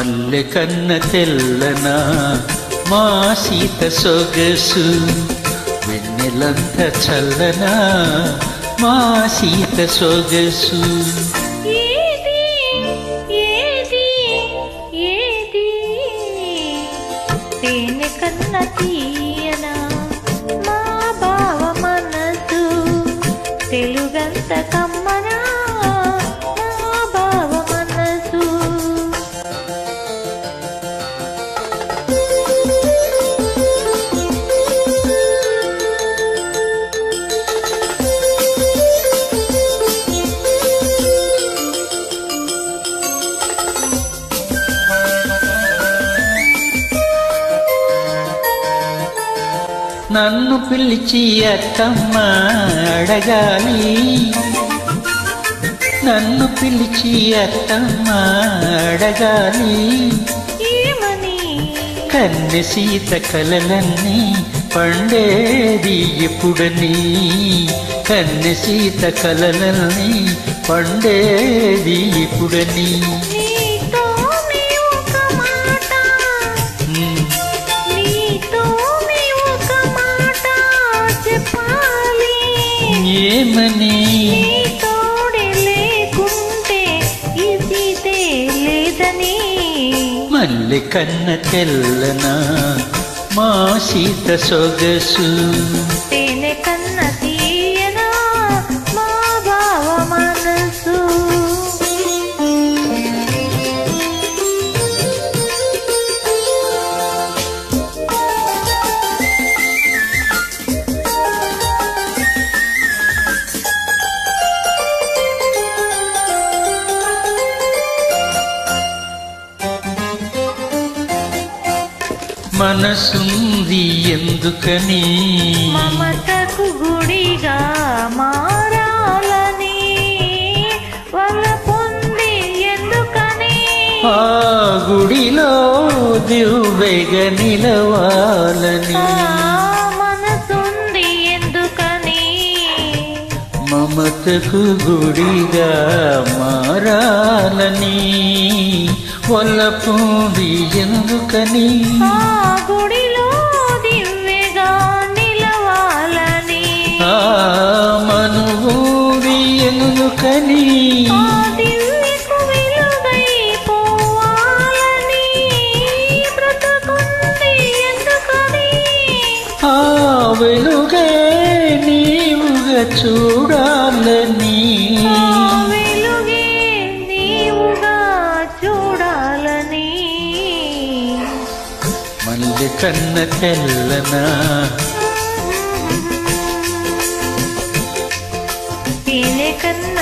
మల్లె కన్న తెల్లన మా సీత సొగసు వెన్నెలంత చల్లన మా సీత సొగసు తేనె కన్న తీయన మా బావ మనసు తెలుగంత కమ్మనా మా బావ మనసు నన్ను పిలిచి అత్తమ్మ అడగాలి నన్ను పిలిచి అత్తమ్మ అడగాలి ఏమని కన్నె సీత కలలన్నీ పండేది ఎప్పుడని కన్నె సీత కలలన్నీ పండేది ఎప్పుడని ఏమని తోడే లేకుంటే ఇదితే లేదని మల్లె కన్న తెల్లన మా సీత సొగసు తేనె కన్న తీయనా మా బావ మనసు మనసుంది ఎందుకని మమతకు గుడిగా మారాలని వల పొంది ఎందుకని ఆ గుడిలో దివ్వెగా నిలవాలని మనసుంది ఎందుకని మమతకు గుడిగా మారాలని వల్లపూడి ఎందుకని గుడిలో దివ్వెగా నిలవాలని మనువూడి ఎందుకని దివ్వెకు వెలుగై పోవాలని బ్రతుకుంది ఎందుకని ఆ వెలుగే నీవుగా చూడాలని మల్లె కన్న తెల్లన తేనె కన్న